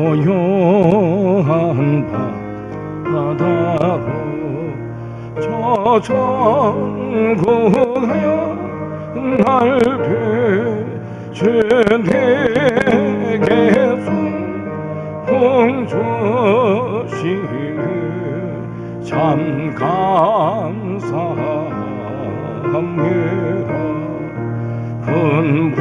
고요한 바다로 저천국하여 날 되주되겠소 홍조시를 참 감사합니다. 분불교리로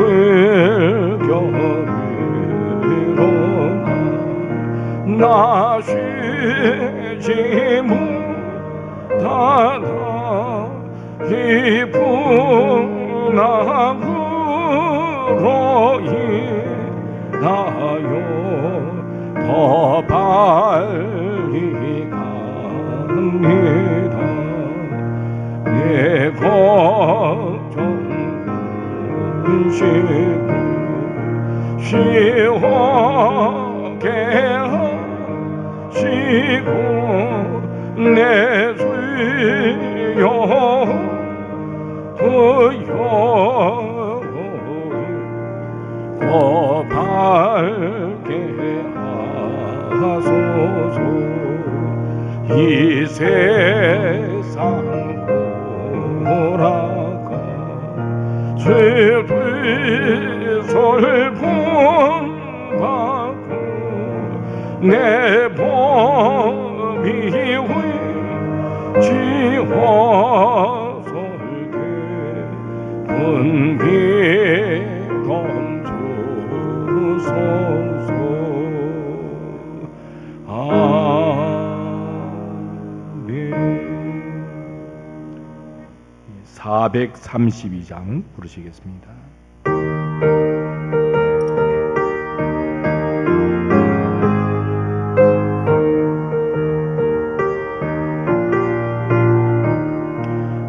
나 쉬지 못하나 기쁜 나무로 인하여 더 빨리 갑니다. 내 걱정은 시원하게 하시고 내 주여 더 밝게 하소서. 이 세상 돌아가 죄를 본받고 내 범이 왜 지워설게 분비 던져소서. 아멘. 432장 부르시겠습니다.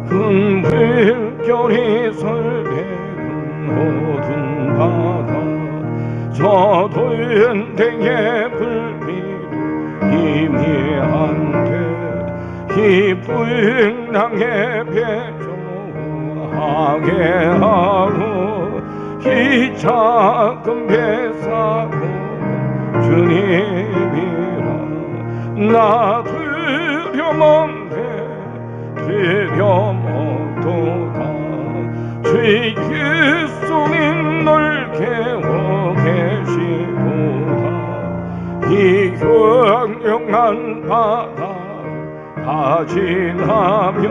큰 물결이 설레는 어두운 바다 저도연 댕의 불미도 희미한데 기쁜 낭의 배조하게 하고 이 작은 배 사고 주님이라 나 두려움에 두려움도다 주의 예수님 널 깨워 계시도다 이 흉흉한 바다 다 지나며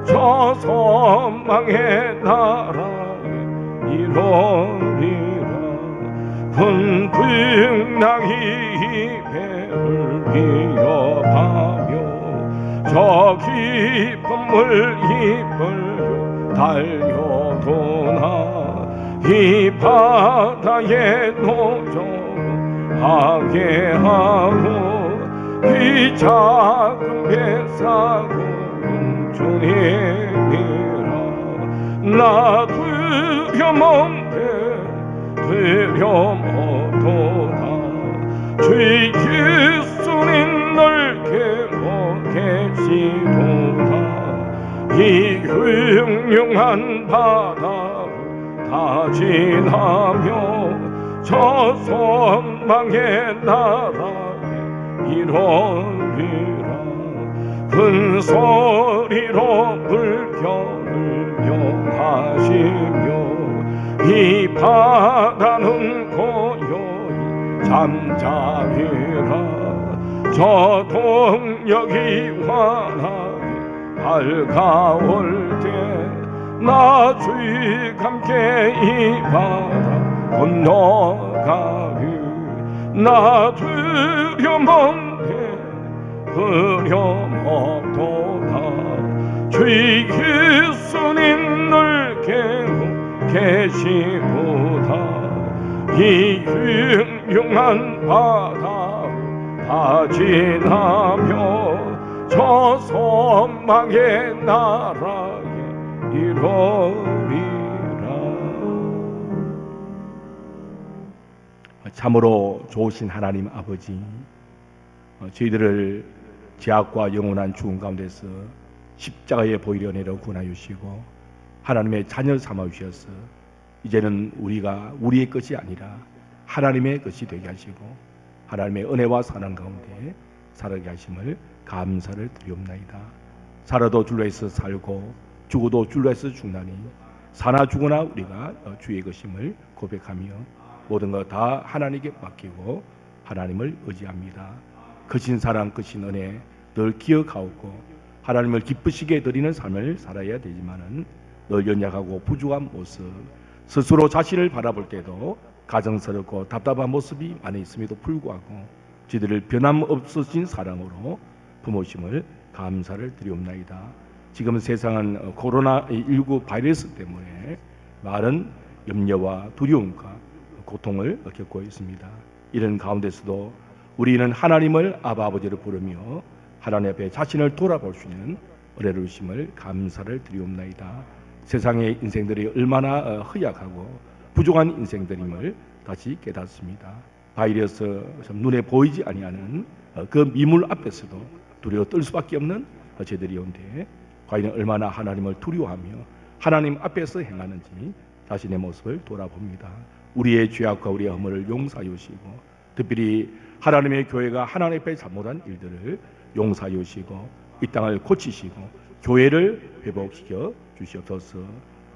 저 소망의 나라에 이르리라 분풍랑이 배를 위협하며 저 깊은 물 이끌려 달려도나 이 바다에 노정하게 하고 이 작은 배 사고 주님이라 나 두려움에 두려움도다 주의 예수님 널 깨워 계시도다 이 흉흉한 바다로 다 지나며 저 소망의 나라에 이르리라 큰 소리로 물결을 명하시며 이 바다는 고요히 잠자리라 저 동력이 환하게 밝아올 때 나 주의 함께 이 바다 건너가리 나 두려움에 두려움없도다 주의 예수님 널 깨워 계시도다 이 흉흉한 바다 다 지나며 저 소망의 나라에 이르리라. 참으로 좋으신 하나님 아버지, 저희들을 죄악과 영원한 죽음 가운데서 십자가에 보이려 내려 구원하여 주시고 하나님의 자녀 삼아 주셔서 이제는 우리가 우리의 것이 아니라 하나님의 것이 되게 하시고 하나님의 은혜와 사랑 가운데 살아가게 하심을 감사를 드리옵나이다. 살아도 줄로 해서 살고 죽어도 줄로 해서 죽나니 사나 죽으나 우리가 주의 것임을 고백하며 모든 것 다 하나님께 맡기고 하나님을 의지합니다. 크신 사랑 크신 은혜 늘 기억하고 하나님을 기쁘시게 드리는 삶을 살아야 되지만은 늘 연약하고 부족한 모습, 스스로 자신을 바라볼 때도 가정스럽고 답답한 모습이 많이 있음에도 불구하고 저희들을 변함없으신 사랑으로 부모심을 감사를 드리옵나이다. 지금 세상은 코로나19 바이러스 때문에 많은 염려와 두려움과 고통을 겪고 있습니다. 이런 가운데서도 우리는 하나님을 아버지로 부르며 하나님 앞에 자신을 돌아볼 수 있는 은혜를 주심을 감사를 드리옵나이다. 세상의 인생들이 얼마나 허약하고 부족한 인생들임을 다시 깨닫습니다. 바이러스 눈에 보이지 아니하는 그 미물 앞에서도 두려워 떨 수밖에 없는 저희들이온데 과연 얼마나 하나님을 두려워하며 하나님 앞에서 행하는지 자신의 모습을 돌아봅니다. 우리의 죄악과 우리의 허물을 용서하여 주시고 특별히 하나님의 교회가 하나님 앞에 잘못한 일들을 용서하여 주시고 이 땅을 고치시고 교회를 회복시켜 주시옵소서.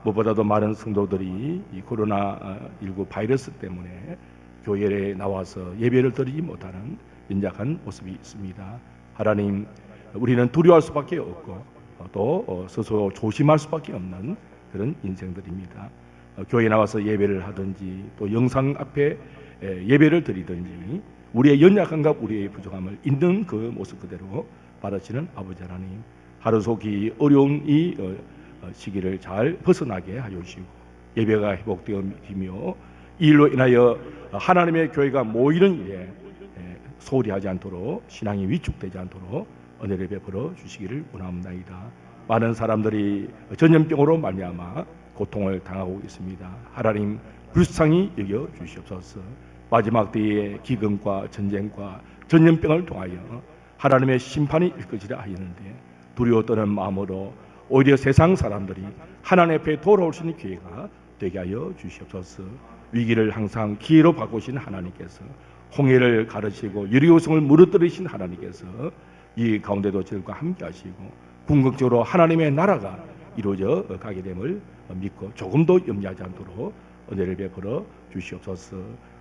무엇보다도 많은 성도들이 이 코로나19 바이러스 때문에 교회에 나와서 예배를 드리지 못하는 연약한 모습이 있습니다. 하나님, 우리는 두려워할 수밖에 없고 또 스스로 조심할 수밖에 없는 그런 인생들입니다. 교회에 나와서 예배를 하든지 또 영상 앞에 예배를 드리든지 우리의 연약함과 우리의 부족함을 있는 그 모습 그대로 받아치는 아버지 하나님, 하루속히 어려운 이 시기를 잘 벗어나게 하여 주시고 예배가 회복되며 이 일로 인하여 하나님의 교회가 모이는 일에 소홀히 하지 않도록 신앙이 위축되지 않도록 은혜를 베풀어 주시기를 원합나이다. 많은 사람들이 전염병으로 말미암아 고통을 당하고 있습니다. 하나님 불쌍히 여겨 주시옵소서. 마지막 때에 기근과 전쟁과 전염병을 통하여 하나님의 심판이 일 것이라 하였는데 두려워 떠는 마음으로 오히려 세상 사람들이 하나님 앞에 돌아올 수 있는 기회가 되게 하여 주시옵소서. 위기를 항상 기회로 바꾸신 하나님께서 홍해를 가르치고 여리고성을 무너뜨리신 하나님께서 이 가운데도 저들과 함께 하시고 궁극적으로 하나님의 나라가 이루어져 가게 됨을 믿고 조금도 염려하지 않도록 은혜를 베풀어 주시옵소서.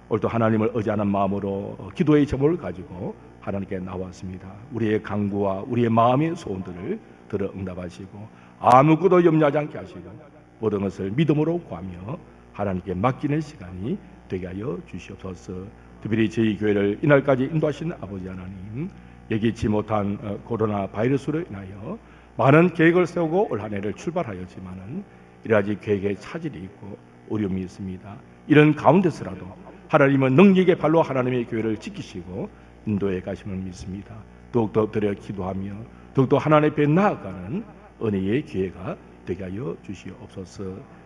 오늘도 하나님을 의지하는 마음으로 기도의 제목을 가지고 하나님께 나왔습니다. 우리의 간구와 우리의 마음의 소원들을 들어 응답하시고 아무것도 염려하지 않게 하시고 모든 것을 믿음으로 구하며 하나님께 맡기는 시간이 되게 하여 주시옵소서. 특별히 저희 교회를 이날까지 인도하시는 아버지 하나님, 예기치 못한 코로나 바이러스로 인하여 많은 계획을 세우고 올 한 해를 출발하였지만은 이러하지 계획에 차질이 있고 어려움이 있습니다. 이런 가운데서라도 하나님은 능력의 발로 하나님의 교회를 지키시고 인도해 가심을 믿습니다. 더욱더 드려 기도하며 더욱더 하나님 앞에 나아가는 은혜의 기회가 되게 하여 주시옵소서.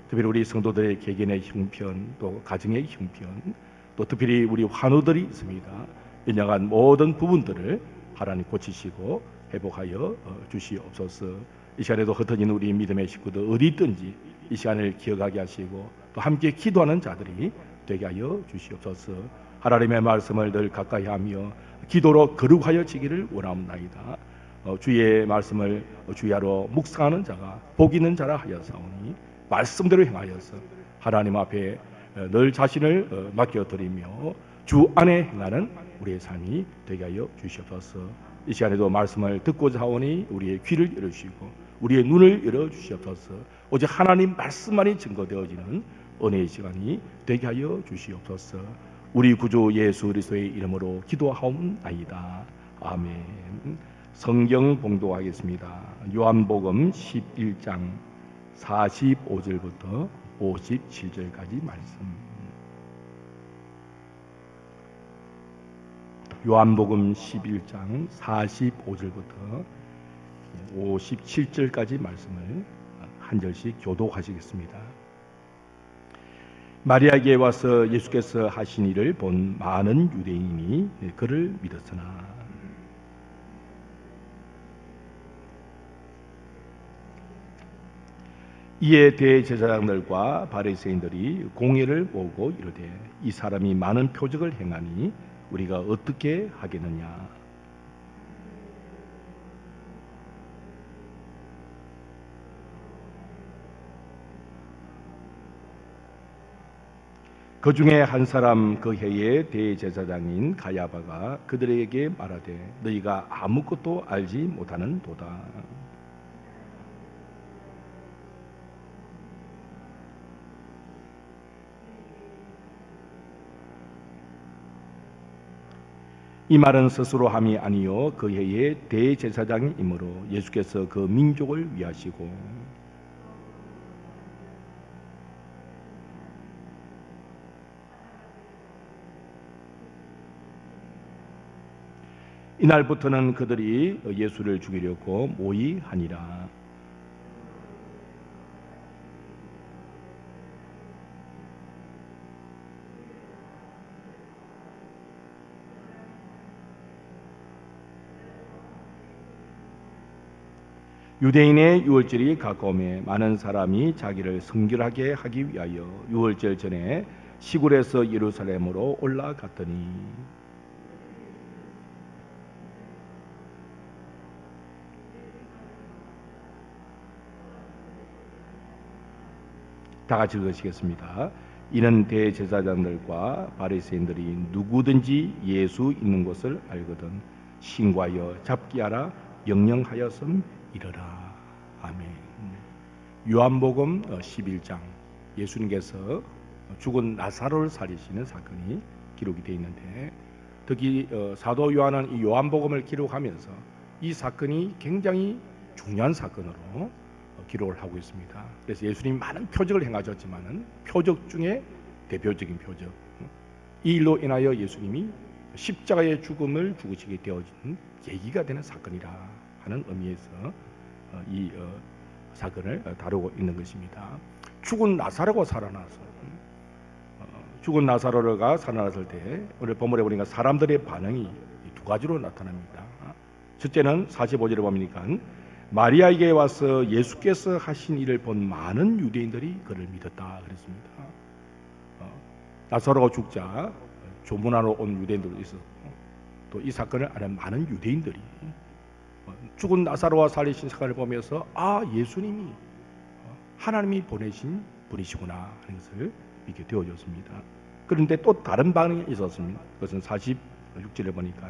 특별히 우리 성도들의 개개인의 형편 또 가정의 형편 또 특별히 우리 환우들이 있습니다. 연약한 모든 부분들을 하나님 고치시고 회복하여 주시옵소서. 이 시간에도 흩어진 우리 믿음의 식구들 어디 있든지 이 시간을 기억하게 하시고 또 함께 기도하는 자들이 되게 하여 주시옵소서. 하나님의 말씀을 늘 가까이 하며 기도로 거룩하여 지기를 원하옵나이다. 주의 말씀을 주야로 묵상하는 자가 복 있는 자라 하였사오니 말씀대로 행하여서 하나님 앞에 늘 자신을 맡겨드리며 주 안에 행하는 우리의 삶이 되게 하여 주시옵소서. 이 시간에도 말씀을 듣고자 하오니 우리의 귀를 열어주시고 우리의 눈을 열어주시옵소서. 오직 하나님 말씀만이 증거되어지는 은혜의 시간이 되게 하여 주시옵소서. 우리 구주 예수 그리스도의 이름으로 기도하옵나이다. 아멘. 성경 봉독하겠습니다. 요한복음 11장 45절부터 57절까지 말씀. 요한복음 11장 45절부터 57절까지 말씀을 한 절씩 교독하시겠습니다. 마리아에게 와서 예수께서 하신 일을 본 많은 유대인이 그를 믿었으나 이에 대제사장들과 바리새인들이 공회를 모으고 이르되 이 사람이 많은 표적을 행하니 우리가 어떻게 하겠느냐? 그 중에 한 사람 그 해의 대제사장인 가야바가 그들에게 말하되 너희가 아무것도 알지 못하는 도다. 이 말은 스스로 함이 아니요 그 해의 대제사장이므로 예수께서 그 민족을 위하시고 이날부터는 그들이 예수를 죽이려고 모의하니라. 유대인의 유월절이 가까움에 많은 사람이 자기를 성결하게 하기 위하여 유월절 전에 시골에서 예루살렘으로 올라갔더니 다 같이 읽으시겠습니다. 이는 대제사장들과 바리새인들이 누구든지 예수 있는 곳을 알거든 신고하여 잡게 하라 명령하였음이러라. 아멘. 요한복음 11장 예수님께서 죽은 나사로를 살리시는 사건이 기록이 되어 있는데 특히 사도 요한은 이 요한복음을 기록하면서 이 사건이 굉장히 중요한 사건으로 기록을 하고 있습니다. 그래서 예수님이 많은 표적을 행하셨지만은 표적 중에 대표적인 표적, 이 일로 인하여 예수님이 십자가의 죽음을 죽으시게 되어진 계기가 되는 사건이라 하는 의미에서 이 사건을 다루고 있는 것입니다. 죽은 나사로가 살아나서 죽은 나사로가 살아났을 때 오늘 본문에 보니까 사람들의 반응이 두 가지로 나타납니다. 첫째는 45절에 보니까 마리아에게 와서 예수께서 하신 일을 본 많은 유대인들이 그를 믿었다 그랬습니다. 나사로가 죽자 조문하러 온 유대인들도 있었고 또 이 사건을 아는 많은 유대인들이 죽은 나사로와 살리신 사건을 보면서 아 예수님이 하나님이 보내신 분이시구나 하는 것을 믿게 되어졌습니다. 그런데 또 다른 반응이 있었습니다. 그것은 46절에 보니까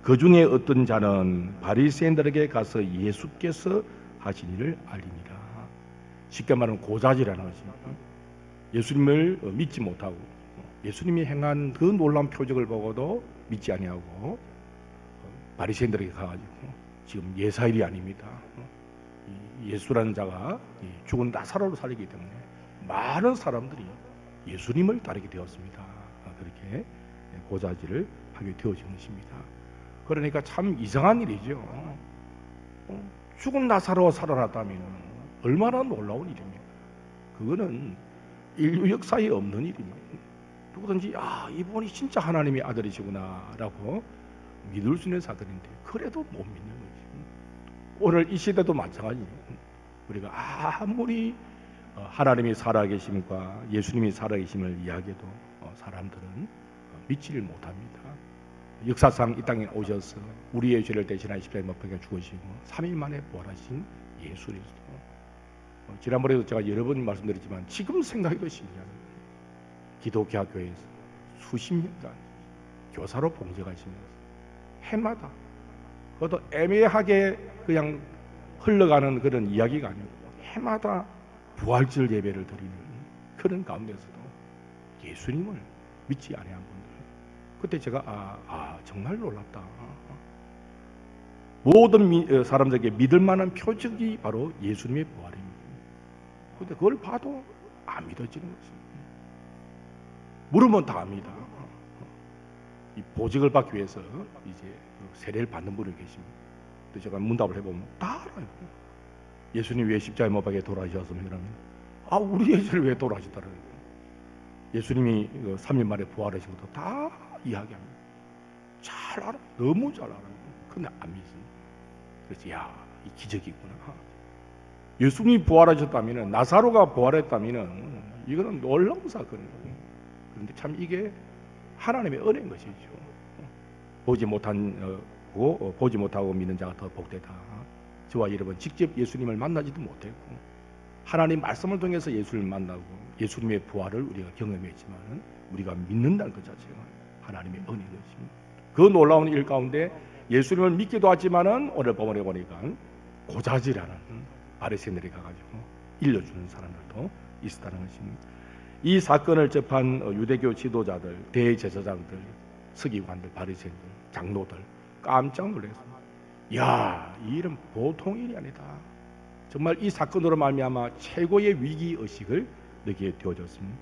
그 중에 어떤 자는 바리새인들에게 가서 예수께서 하신 일을 알리니라. 쉽게 말하면 고자질하는 것입니다. 예수님을 믿지 못하고 예수님이 행한 그 놀라운 표적을 보고도 믿지 아니하고 바리새인들에게 가가지고 지금 예사일이 아닙니다. 예수라는 자가 죽은 나사로를 살리기 때문에 많은 사람들이 예수님을 따르게 되었습니다. 그렇게 고자질을 하게 되어진 것입니다. 그러니까 참 이상한 일이죠. 죽은 나사로가 살아났다면 얼마나 놀라운 일입니까? 그거는 인류 역사에 없는 일입니다. 누구든지 이분이 진짜 하나님의 아들이시구나라고 믿을 수 있는 사건인데 그래도 못 믿는 거지. 오늘 이 시대도 마찬가지예요. 우리가 아무리 하나님이 살아계심과 예수님이 살아계심을 이야기해도 사람들은 믿지를 못합니다. 역사상 이 땅에 오셔서 우리의 죄를 대신하여 십자가에 못 박혀 죽으시고 3일 만에 부활하신 예수 그리스도. 지난번에도 제가 여러 번 말씀드렸지만 지금 생각해도 신기하네요. 기독교 교회에서 수십 년간 교사로 봉직하시면서 해마다 그것도 애매하게 그냥 흘러가는 그런 이야기가 아니고 해마다 부활절 예배를 드리는 그런 가운데서도 예수님을 믿지 아니한 분들 그때 제가 정말 놀랍다. 모든 사람들에게 믿을 만한 표적이 바로 예수님의 부활입니다. 그런데 그걸 봐도 안 믿어지는 것입니다. 물으면 다 압니다. 이 보직을 받기 위해서 이제 세례를 받는 분이 계십니다. 근데 제가 문답을 해보면 다 알아요. 예수님 왜 십자가에 못 박혀 돌아가셨습니까? 우리의 죄를 왜 돌아가셨다는 거예요. 예수님이 3일 만에 부활하신 것도 다 이야기합니다. 잘 알아, 너무 잘 알아요. 근데 안 믿습니다. 그래서 이 기적이구나. 예수님이 부활하셨다면 나사로가 부활했다면 이거는 놀라운 사건이에요. 그런데 참 이게 하나님의 은혜인 것이죠. 보지 못하고 믿는 자가 더 복되다. 저와 여러분 직접 예수님을 만나지도 못했고 하나님 말씀을 통해서 예수를 만나고 예수님의 부활을 우리가 경험했지만 우리가 믿는다는 것 자체가 하나님의 은혜인 것입니다. 그 놀라운 일 가운데 예수님을 믿기도 하지만은 오늘 본문에 보니까 고자질하는 바리새인들이 가가지고 일러주는 사람들도 있었다는 것입니다. 이 사건을 접한 유대교 지도자들, 대제사장들, 서기관들, 바리새인들, 장로들 깜짝 놀랐습니다. 야, 이 일은 보통 일이 아니다. 정말 이 사건으로 말미암아 최고의 위기 의식을 느끼게 되어졌습니다.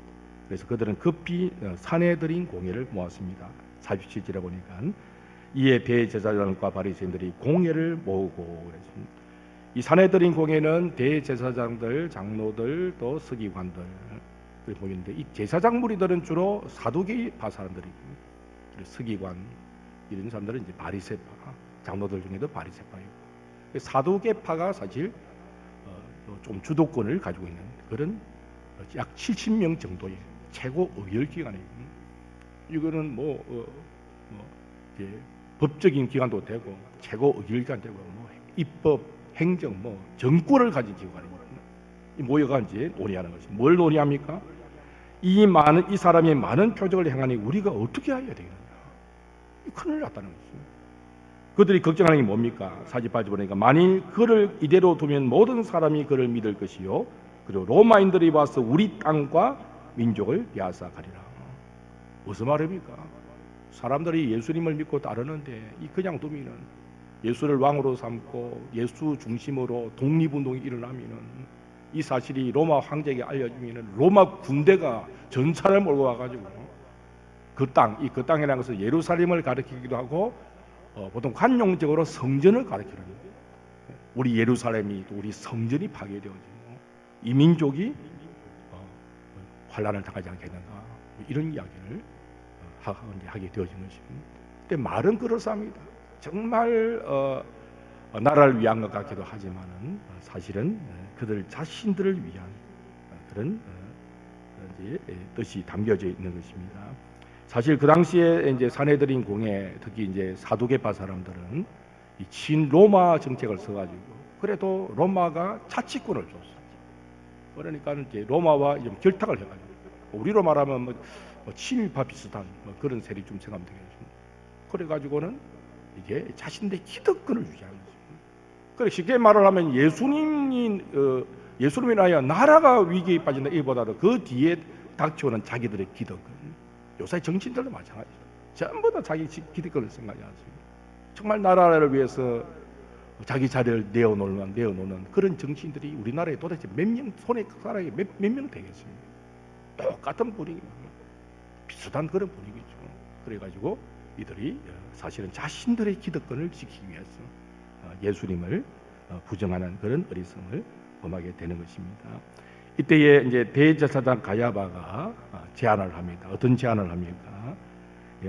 그래서 그들은 급히 사내들인 공회를 모았습니다. 47절에 보니까 이에 대제사장과 바리새인들이 공회를 모으고 그랬습니다. 이 사내들인 공회는 대제사장들, 장로들, 또 서기관들 모였는데 이 제사장 무리들은 주로 사두개파 사람들이고 서기관 이런 사람들은 이제 바리새파, 장로들 중에도 바리새파이고 사두개파가 사실 좀 주도권을 가지고 있는 그런 약 70명 정도의 최고 의결기관이에요. 이거는 법적인 기관도 되고 최고 의결기관 되고 입법, 행정, 정권을 가진 기관입니다. 이 모여가 이제 논의하는 것이 뭘 논의합니까? 이 사람의 많은 표적을 행하니 우리가 어떻게 해야 되겠느냐? 큰일 났다는 것입니다. 그들이 걱정하는 게 뭡니까? 48절 보니까 만일 그를 이대로 두면 모든 사람이 그를 믿을 것이요 그리고 로마인들이 와서 우리 땅과 민족을 빼앗아가리라. 무슨 말입니까? 사람들이 예수님을 믿고 따르는데 이 그냥 두면은 예수를 왕으로 삼고 예수 중심으로 독립운동이 일어나면은 이 사실이 로마 황제에게 알려지면은 로마 군대가 전차를 몰고 와가지고 그 땅이라는 것은 예루살렘을 가리키기도 하고 보통 관용적으로 성전을 가리키는 거예요. 우리 예루살렘이 또 우리 성전이 파괴되어지고 이 민족이 환란을 당하지 않겠는가 이런 이야기를 하게 되어진 것입니다. 근데 말은 그럴싸합니다. 정말 나라를 위한 것 같기도 하지만은 사실은 그들 자신들을 위한 그런 뜻이 담겨져 있는 것입니다. 사실 그 당시에 이제 사내들인 공회, 특히 이제 사두개파 사람들은 이 친로마 정책을 써가지고 그래도 로마가 자치권을 줬어. 그러니까 이제 로마와 좀 결탁을 해가지고 우리로 말하면 친일파 비슷한 그런 세력이 좀 생각하면 되겠습니다. 그래가지고는 이게 자신들의 기득권을 유지하는 거죠. 그래 쉽게 말을 하면 예수님이 나야 나라가 위기에 빠진다 이보다도 그 뒤에 닥쳐오는 자기들의 기득권. 요새 정치인들도 마찬가지죠. 전부 다 자기 기득권을 생각하지 않습니다. 정말 나라를 위해서 자기 자리를 내어놓는 그런 정치인들이 우리나라에 도대체 몇 명, 손에 사람이 몇 명 되겠습니까? 똑같은 분위기입니다. 비슷한 그런 분위기죠. 그래가지고 이들이 사실은 자신들의 기득권을 지키기 위해서 예수님을 부정하는 그런 어리석음을 범하게 되는 것입니다. 이때에 이제 대제사장 가야바가 제안을 합니다. 어떤 제안을 합니까?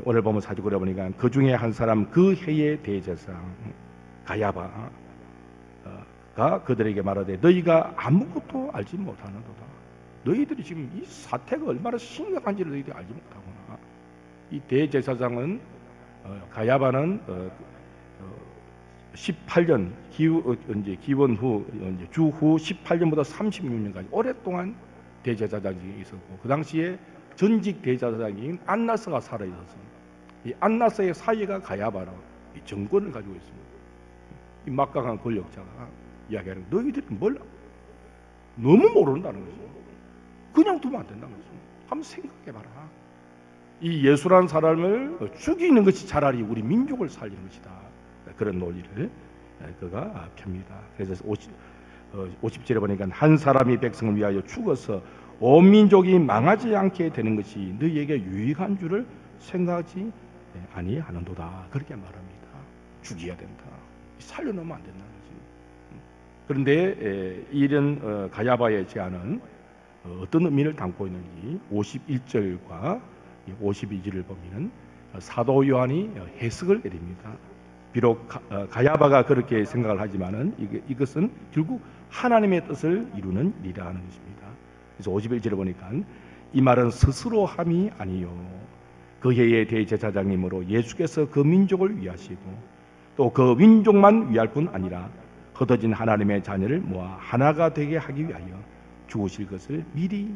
오늘 보면 사주글에 보니까 그 중에 한 사람 그 해의 대제사장 가야바가 그들에게 말하되 너희가 아무것도 알지 못하는도다. 너희들이 지금 이 사태가 얼마나 심각한지를 너희들이 알지 못하구나. 이 대제사장은 가야바는 18년 기원 후 주후 18년부터 36년까지 오랫동안 대제사장이 있었고 그 당시에 전직 대제사장인 안나스가 살아 있었습니다. 이 안나스의 사이가 가야바라 이 정권을 가지고 있습니다. 이 막강한 권력자가 이야기하는 너희들이 뭘 너무 모른다는 거죠. 그냥 두면 안 된다는 거죠. 한번 생각해봐라. 이 예수라는 사람을 죽이는 것이 차라리 우리 민족을 살리는 것이다. 그런 논리를 그가 펴니다. 그래서 50절에 보니까 한 사람이 백성을 위하여 죽어서 온 민족이 망하지 않게 되는 것이 너희에게 유익한 줄을 생각하지 아니하는도다. 그렇게 말합니다. 죽여야 된다. 살려놓으면 안 된다는 거지. 그런데 이런 가야바의 제안은 어떤 의미를 담고 있는지 51절과 52절을 보면 사도 요한이 해석을 내립니다. 비록 가야바가 그렇게 생각을 하지만은 이것은 결국 하나님의 뜻을 이루는 일이라는 것입니다. 그래서 51절에 보니까 이 말은 스스로 함이 아니요 그 해의 대제사장님으로 예수께서 그 민족을 위하시고 또 그 민족만 위할 뿐 아니라 흩어진 하나님의 자녀를 모아 하나가 되게 하기 위하여 죽으실 것을 미리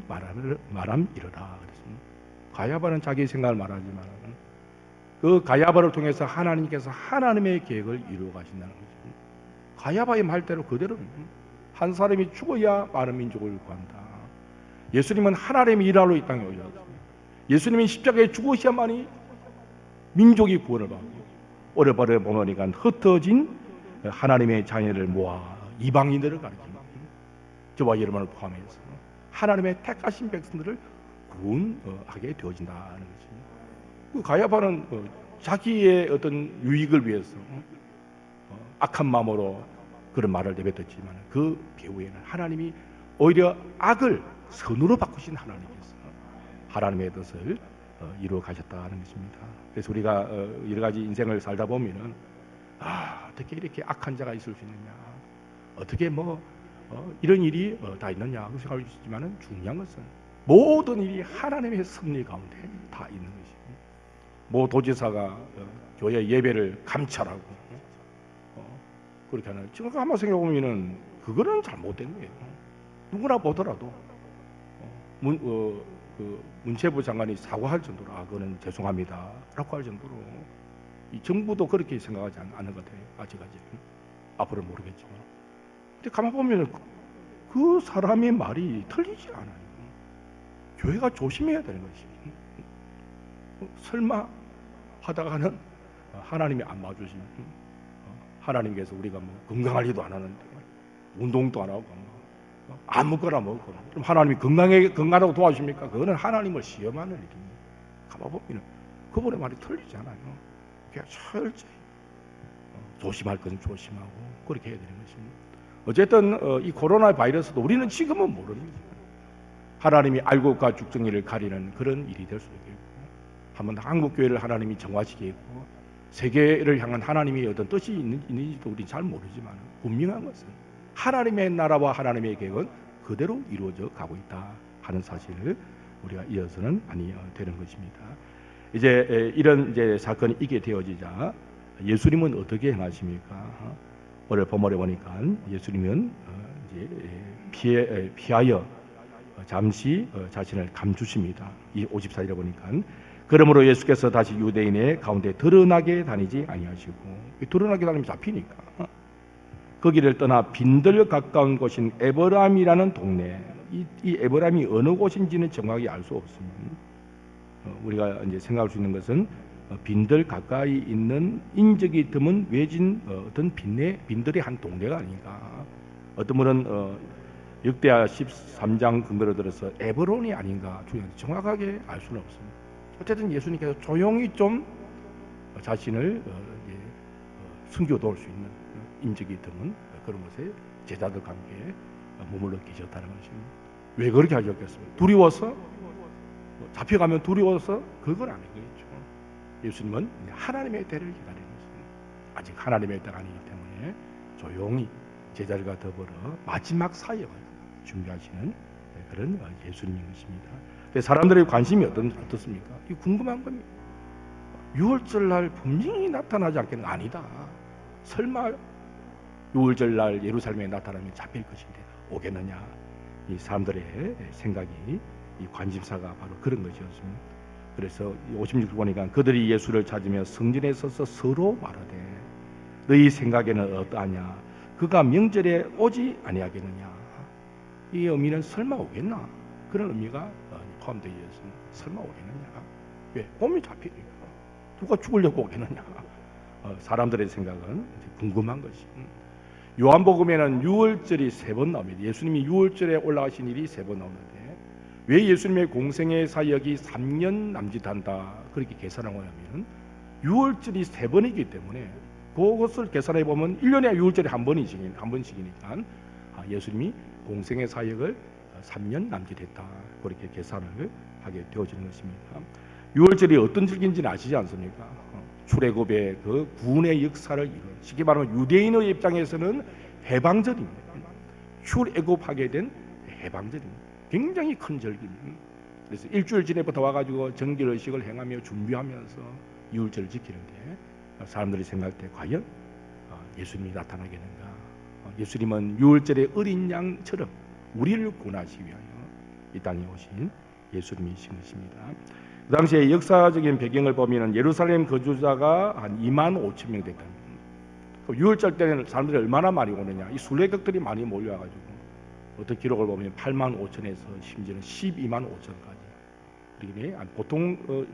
말함이러라. 가야바는 자기 생각을 말하지만 그 가야바를 통해서 하나님께서 하나님의 계획을 이루어 가신다는 것입니다. 가야바의 말대로 그대로 한 사람이 죽어야 많은 민족을 구한다. 예수님은 하나님의 일하러 이 땅에 오셨습니다. 예수님이 십자가에 죽으셔야만이 민족이 구원을 받고 오래버려 보니까 흩어진 하나님의 자녀를 모아 이방인들을 가르칩니다. 저와 여러분을 포함해서 하나님의 택하신 백성들을 구원하게 되어진다는 것입니다. 그 가야바는 자기의 어떤 유익을 위해서 악한 마음으로 그런 말을 내뱉었지만 그 배후에는 하나님이 오히려 악을 선으로 바꾸신 하나님께서 하나님의 뜻을 이루어 가셨다는 것입니다. 그래서 우리가 여러 가지 인생을 살다 보면은 어떻게 이렇게 악한 자가 있을 수 있느냐, 어떻게 이런 일이 다 있느냐 그 생각할 수 있지만은 중요한 것은 모든 일이 하나님의 섭리 가운데 다 있는 것입니다. 모 도지사가 교회 예배를 감찰하고 그렇게 하는 지금 한번 생각해 보면은 그거는 잘못된 거예요. 누구나 보더라도 문체부 장관이 사과할 정도로 그거는 죄송합니다라고 할 정도로 이 정부도 그렇게 생각하지 않는 것 같아요. 아직까지 앞으로는 모르겠지만. 근데 가만 보면 그 사람의 말이 틀리지 않아요. 교회가 조심해야 되는 것이 설마 하다가는 하나님이 안 봐주시면 하나님께서 우리가 건강할 리도 안 하는데 운동도 안 하고 아무거나 먹고 그럼 하나님이 건강하다고 도와주십니까? 그거는 하나님을 시험하는 일입니다. 가만 보면 그분의 말이 틀리지 않아요. 그냥 철저히 조심할 것은 조심하고 그렇게 해야 되는 것입니다. 어쨌든 이 코로나 바이러스도 우리는 지금은 모릅니다. 하나님이 알곡과 죽정이를 가리는 그런 일이 될 수도 있고 한번 한국교회를 하나님이 정화시키고 세계를 향한 하나님의 어떤 뜻이 있는지도 우리는 잘 모르지만 분명한 것은 하나님의 나라와 하나님의 계획은 그대로 이루어져 가고 있다 하는 사실을 우리가 이어서는 아니 되는 것입니다. 이제 이런 사건이 있게 되어지자 예수님은 어떻게 행하십니까? 오늘 본문에 보니까 예수님은 이제 피하여 잠시 자신을 감추십니다. 이 54절에 보니까 그러므로 예수께서 다시 유대인의 가운데 드러나게 다니지 아니하시고 드러나게 다니면 잡히니까 거기를 떠나 빈들 가까운 곳인 에버람이라는 동네 이 에버람이 어느 곳인지는 정확히 알 수 없습니다. 우리가 이제 생각할 수 있는 것은 빈들 가까이 있는 인적이 드문 외진 어떤 빈들의 한 동네가 아닌가. 어떤 분은 역대하 13장 근거로 들어서 에브론이 아닌가 정확하게 알 수는 없습니다. 어쨌든 예수님께서 조용히 좀 자신을 숨겨놓을 수 있는 인적이 드문 그런 곳에 제자들과 함께 머물러 계셨다는 것입니다. 왜 그렇게 하셨겠습니까? 두려워서? 잡혀가면 두려워서? 그건 아니겠죠. 예수님은 하나님의 때를 기다리는 것입니다. 아직 하나님의 때가 아니기 때문에 조용히 제자들과 더불어 마지막 사역을 준비하시는 그런 예수님인 것입니다. 사람들의 관심이 어떻습니까? 이 궁금한 겁니다. 6월절 날 분명히 나타나지 않겠는 아니다. 설마 6월절 날 예루살렘에 나타나면 잡힐 것인데 오겠느냐? 이 사람들의 생각이 이 관심사가 바로 그런 것이었습니다. 그래서 56절 보니까 그들이 예수를 찾으며 성전에 서서 서로 말하되 너희 생각에는 어떠하냐? 그가 명절에 오지 아니하겠느냐? 이 의미는 설마 오겠나? 그런 의미가 포함되어 있습니다. 설마 오겠느냐? 왜? 오면 잡히니까. 누가 죽으려고 오겠느냐? 사람들의 생각은 궁금한 것이. 요한복음에는 6월절이 3번 나옵니다. 예수님이 6월절에 올라가신 일이 3번 나오는데 왜 예수님의 공생의 사역이 3년 남짓한다 그렇게 계산하고 하면 6월절이 3번이기 때문에 그것을 계산해 보면 1년에 6월절이 한 번씩이니까 예수님이 공생의 사역을 3년 남짓했다 그렇게 계산을 하게 되어지는 것입니다. 6월절이 어떤 절기인지는 아시지 않습니까? 출애굽의 그 구원의 역사를 이룬 쉽게 말하면 유대인의 입장에서는 해방절입니다. 출애굽하게 된 해방절입니다. 굉장히 큰 절기입니다. 그래서 일주일 전에부터 와가지고 정결의식을 행하며 준비하면서 유월절을 지키는데 사람들이 생각할 때 과연 예수님이 나타나겠는가? 예수님은 유월절의 어린 양처럼 우리를 구원하시기 위하여 이 땅에 오신 예수님이신 것입니다. 그 당시에 역사적인 배경을 보면 예루살렘 거주자가 한 2만 5천 명 됐다. 유월절 때는 사람들이 얼마나 많이 오느냐? 이 순례객들이 많이 몰려와가지고 어떤 기록을 보면 8만 5천에서 심지어는 12만 5천까지. 그러니 보통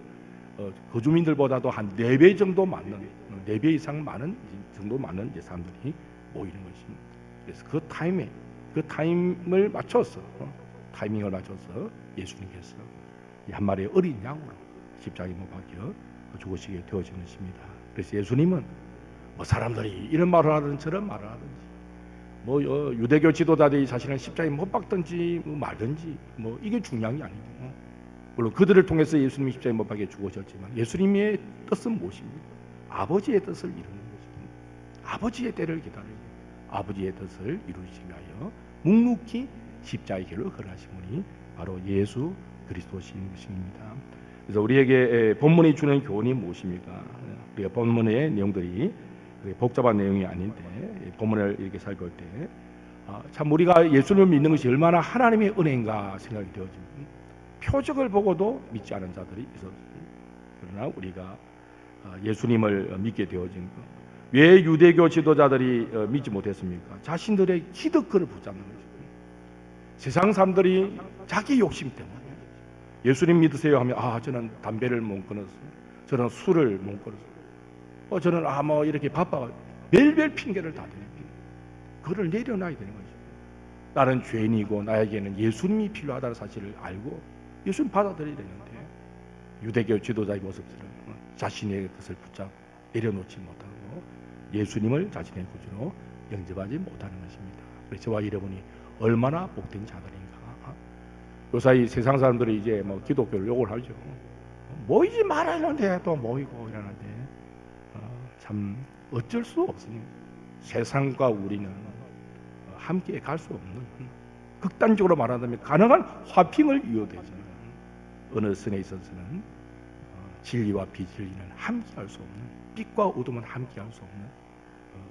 거주민들보다도 한 4배 정도 많은, 4배 이상 많은 정도 많은 사람들이 모이는 것입니다. 그래서 그 타이밍을 맞춰서 예수님께서 한 마리의 어린 양으로 십자가에 못 박혀 죽으시게 되어진 것입니다. 그래서 예수님은 뭐 사람들이 이런 말을 하든 저런 말을 하든지, 뭐 유대교 지도자들이 자신을 십자가에 못 박든지 뭐 말든지 뭐 이게 중요한 게 아니고, 물론 그들을 통해서 예수님이 십자가에 못 박혀 죽으셨지만 예수님의 뜻은 무엇입니까? 아버지의 뜻을 이루는 것입니다. 아버지의 때를 기다리고 아버지의 뜻을 이루시기 위하여 묵묵히 십자가의 길로 걸어가신 분이 바로 예수 그리스도신 것입니다. 그래서 우리에게 본문이 주는 교훈이 무엇입니까? 우리가 본문의 내용들이 복잡한 내용이 아닌데 본문을 이렇게 살펴볼 때 참 우리가 예수님을 믿는 것이 얼마나 하나님의 은혜인가 생각이 되어집니다. 표적을 보고도 믿지 않은 자들이 있었습니다. 그러나 우리가 예수님을 믿게 되어진 것, 왜 유대교 지도자들이 믿지 못했습니까? 자신들의 기득권을 붙잡는 것입니다. 세상 사람들이 자기 욕심 때문에 예수님 믿으세요 하면 저는 담배를 못 끊었어요. 저는 술을 못 끊었어요. 저는 뭐 이렇게 바빠 별별 핑계를 다 대는 그걸 내려놔야 되는 거죠. 나는 죄인이고 나에게는 예수님이 필요하다는 사실을 알고 예수님 받아들여야 되는데 유대교 지도자의 모습처럼 자신의 뜻을 붙잡고 내려놓지 못하고 예수님을 자신의 구주로 영접하지 못하는 것입니다. 그래서 저와 여러분이 얼마나 복된 자들인가. 요사이 세상 사람들이 이제 뭐 기독교를 욕을 하죠. 모이지 말아야하는데 또 모이고 이러는데 참 어쩔 수 없습니다. 세상과 우리는 함께 갈 수 없는, 극단적으로 말하자면 가능한 화평을 이루어야죠. 어느 선에 있어서는 진리와 비진리는 함께 할 수 없는, 빛과 어둠은 함께 할 수 없는,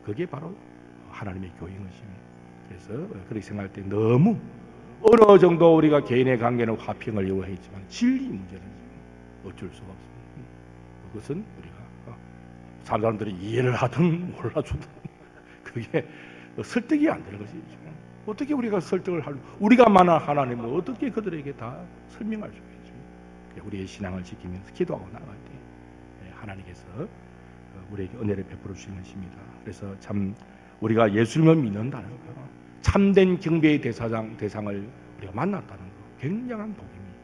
그게 바로 하나님의 교회인 것입니다. 그래서 그렇게 생각할 때 너무 어느 정도 우리가 개인의 관계는 화평을 요구했지만 진리 문제는 어쩔 수가 없습니다. 그것은 우리가 사람들이 이해를 하든 몰라주든 그게 설득이 안 되는 것이죠. 어떻게 우리가 설득을 할, 우리가 만난 하나님을 어떻게 그들에게 다 설명할 수가 있죠. 우리의 신앙을 지키면서 기도하고 나갈 때 하나님께서 우리에게 은혜를 베풀어 주시는 것입니다. 그래서 참 우리가 예수님을 믿는다는 거, 참된 경배의 대상을 우리가 만났다는 거, 굉장한 복입니다.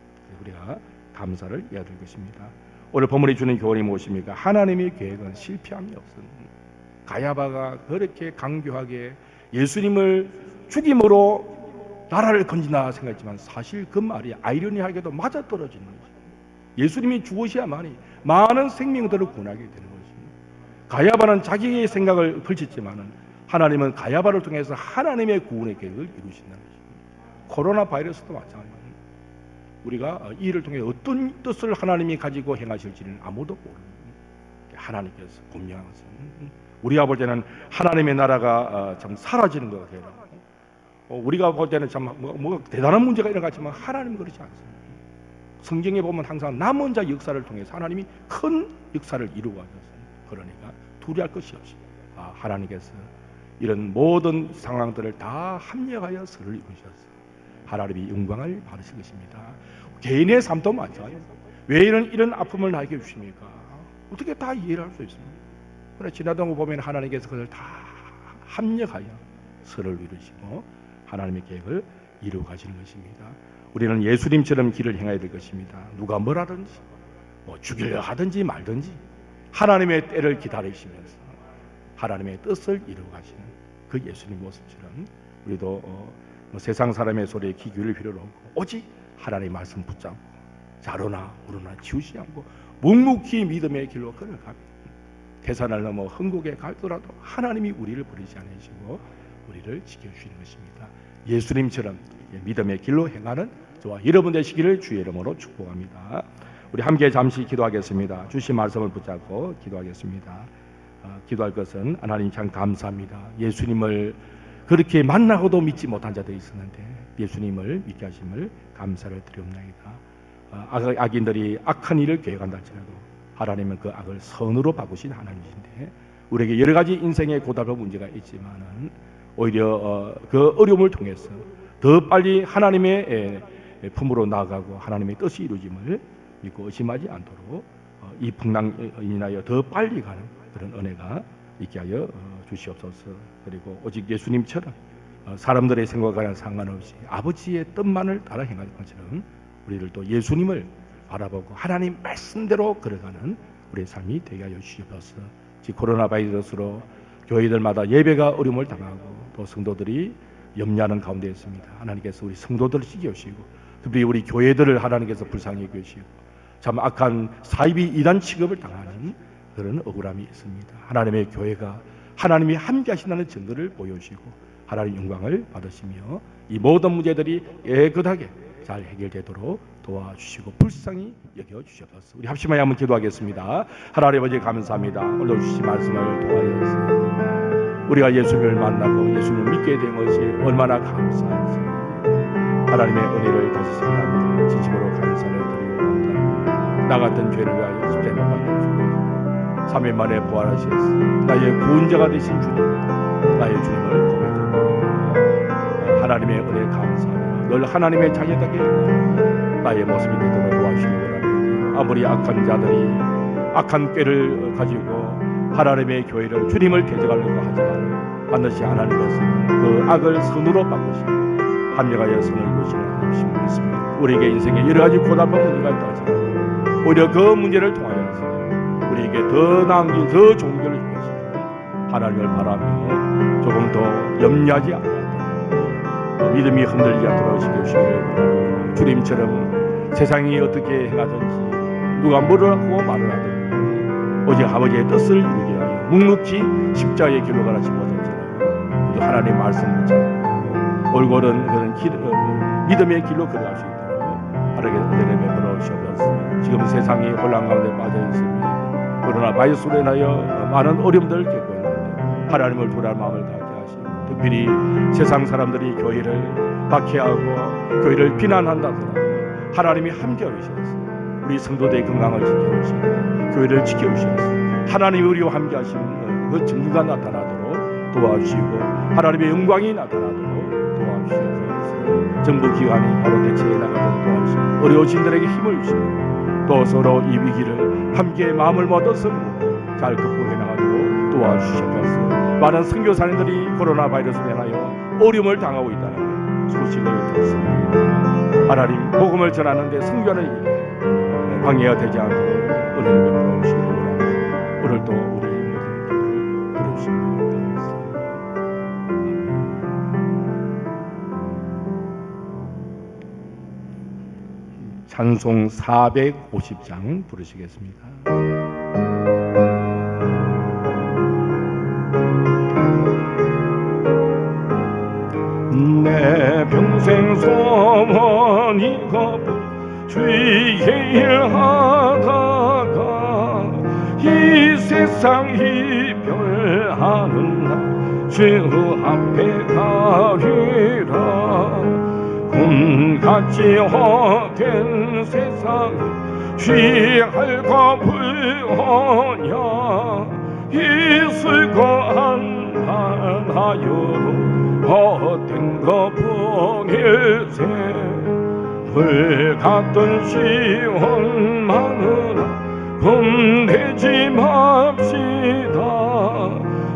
우리가 감사를 해야 될 것입니다. 오늘 본문이 주는 교훈이 무엇입니까? 하나님의 계획은 실패함이 없습니다. 가야바가 그렇게 강교하게 예수님을 죽임으로 나라를 건진다 생각했지만 사실 그 말이 아이러니하게도 맞아떨어지는 것입니다. 예수님이 죽으셔야만이 많은 생명들을 구원하게 되는 것입니다. 가야바는 자기의 생각을 펼쳤지만은 하나님은 가야바를 통해서 하나님의 구원의 계획을 이루신다는 것입니다. 코로나 바이러스도 마찬가지입니다. 우리가 이 일을 통해 어떤 뜻을 하나님이 가지고 행하실지는 아무도 모릅니다. 하나님께서 분명한 것은 우리가 볼 때는 하나님의 나라가 참 사라지는 것 같아요. 우리가 볼 때는 참 뭐 대단한 문제가 일어났지만 하나님은 그렇지 않습니다. 성경에 보면 항상 남은 자 역사를 통해서 하나님이 큰 역사를 이루어 가셨습니다. 그러니까 두려워할 것이 없이 하나님께서 이런 모든 상황들을 다 합력하여 선을 이루셨어요. 하나님이 영광을 받으실 것입니다. 개인의 삶도 마찬가지입니다. 왜 이런 아픔을 나에게 주십니까? 어떻게 다 이해를 할 수 있습니까? 그러나 지나던 거 보면 하나님께서 그걸 다 합력하여 선을 이루시고 하나님의 계획을 이루어 가시는 것입니다. 우리는 예수님처럼 길을 행해야 될 것입니다. 누가 뭐라든지 뭐 죽이려 하든지 말든지 하나님의 때를 기다리시면서 하나님의 뜻을 이루어 가시는 그 예수님 모습처럼 우리도 세상 사람의 소리에 귀 기울일 필요는 없고 오직 하나님의 말씀 붙잡고 자로나 우로나 치우지 않고 묵묵히 믿음의 길로 걸어갑니다. 대산을 넘어 흥국에 갈더라도 하나님이 우리를 버리지 않으시고 우리를 지켜주시는 것입니다. 예수님처럼 믿음의 길로 행하는 저와 여러분 되시기를 주의 이름으로 축복합니다. 우리 함께 잠시 기도하겠습니다. 주신 말씀을 붙잡고 기도하겠습니다. 기도할 것은 하나님 참 감사합니다. 예수님을 그렇게 만나고도 믿지 못한 자들이 있었는데 예수님을 믿게 하심을 감사를 드리옵나이다. 악인들이 악한 일을 계획한다 할지라도 하나님은 그 악을 선으로 바꾸신 하나님이신데 우리에게 여러 가지 인생의 고달픈 문제가 있지만은 오히려 그 어려움을 통해서 더 빨리 하나님의 품으로 나아가고 하나님의 뜻이 이루어짐을 믿고 의심하지 않도록 이 풍랑을 인하여 더 빨리 가는 그런 은혜가 있게 하여 주시옵소서. 그리고 오직 예수님처럼 사람들의 생각과는 상관없이 아버지의 뜻만을 따라 행하는 것처럼 우리를 또 예수님을 알아보고 하나님 말씀대로 걸어가는 우리의 삶이 되게 하여 주시옵소서. 코로나 바이러스로 교회들마다 예배가 어려움을 당하고 또 성도들이 염려하는 가운데 있습니다. 하나님께서 우리 성도들을 지켜주시고 특별히 우리 교회들을 하나님께서 불쌍히 여기시고 참 악한 사이비 이단 취급을 당하는 그런 억울함이 있습니다. 하나님의 교회가 하나님이 함께 하신다는 증거를 보여주시고 하나님 영광을 받으시며 이 모든 문제들이 깨끗하게 잘 해결되도록 도와주시고 불쌍히 여겨주시옵소서. 우리 합심하여 한번 기도하겠습니다. 하나님 아버지 감사합니다. 오늘 주신 말씀을 통하여서 우리가 예수님을 만나고 예수님을 믿게 된 것이 얼마나 감사한지 하나님의 은혜를 다시 생각합니다. 진심으로 감사를 드리옵나이다. 나 같은 죄를 위하여 십자가에 못 박혀 3일 만에 부활하셨으 나의 구원자가 되신 주님, 나의 주님을 고백합니다. 하나님의 은혜 감사하며 늘 하나님의 자녀답게 나의 모습이 되도록 도와주시기 바랍니다. 아무리 악한 자들이 악한 꾀를 가지고 하나님의 교회를 주님을 개혁하려고 하지만 반드시 하나님께서는 그 악을 선으로 바꾸시고 합력하여 선을 이루시는 하나님이심을 믿습니다. 우리에게 인생에 여러 가지 고달픈 문제가 있다 할지라도 오히려 그 문제를 통하여서 우리에게 더 나은 길, 더 좋은 길을 주시는 하나님을 바라며 조금 더 염려하지 않고 믿음이 흔들리지 않도록 지켜주시기를 바랍니다. 주님처럼 세상이 어떻게 행하든지 누가 뭐를 하고 말을 하든지 오직 아버지의 뜻을 이루게 하여 묵묵히 십자가의 길로 가라지 못한처럼 하나님 말씀 붙잡고 올곧은 그런 믿음의 길로 걸어갈 수 있도록 하나님의 은혜를 베풀어 주시옵소서. 지금 세상이 혼란 가운데 빠져 있습니다. 코로나 바이러스로 인하여 많은 어려움들을 겪고 있는데 하나님을 두려워할 마음을 갖게 하시고 특별히 세상 사람들이 교회를 박해하고 교회를 비난한다 하더라도 하나님이 함께하고 계셔서 우리 성도들의 건강을 지켜주시고 교회를 지켜주셔서 하나님이 우리와 함께하시는 그 증거가 나타나도록 도와주시고 하나님의 영광이 나타나도록 도와주시옵소서. 정부기관이 바로 대처해 나가도록 도와주시고 어려우신 들에게 힘을 주시고 또 서로 이 위기를 함께 마음을 모아서 잘 극복해 나가도록 도와주시옵소서. 많은 선교사님들이 코로나 바이러스로 인하여 어려움을 당하고 있다는 소식을 들었습니다. 하나님 복음을 전하는데 선교하는 일에 방해가 되지 않도록 은혜를 베풀어 주시기 바랍니다. 오늘도 우리 모든 기도를 들어주시기 찬송 450장 부르시겠습니다. 내 평생 소원이고 주의 일하다가 이 세상 이별하는 날 주 앞에 가리라. 꿈같이 헛된 세상에 취할까 불허냐 있을 거 안하여도 헛된 거 보일세. 불같던 시원 마누라 겁내지 맙시다.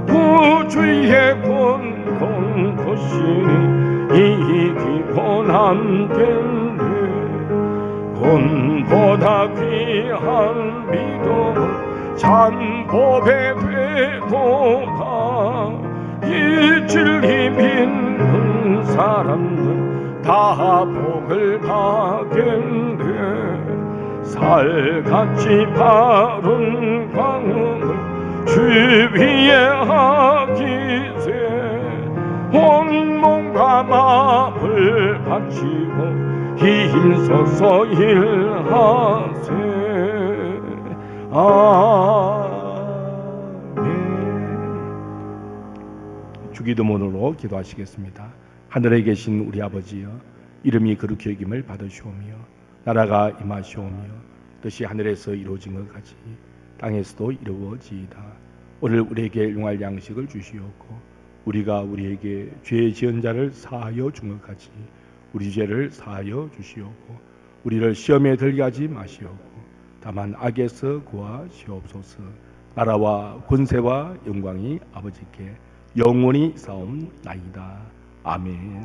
구주의 권권 보시니 이기고 남겠네. 돈보다 귀한 믿음은 잔법에 되도다. 이 진리 믿는 사람들 다 복을 받겠네. 살같이 바른 광음을 주 위에 하기세. 온 몸과 마음을 바치고 힘써서 일하세. 아멘. 주기도문으로 기도하시겠습니다. 하늘에 계신 우리 아버지여, 이름이 거룩히 여김을 받으시오며 나라가 임하시오며 뜻이 하늘에서 이루어진 것 같이 땅에서도 이루어지이다. 오늘 우리에게 용할 양식을 주시옵고 우리가 우리에게 죄 지은 자를 사하여 준 것 같이 우리 죄를 사하여 주시옵고 우리를 시험에 들게 하지 마시옵고 다만 악에서 구하시옵소서. 나라와 권세와 영광이 아버지께 영원히 사옵나이다. 아멘.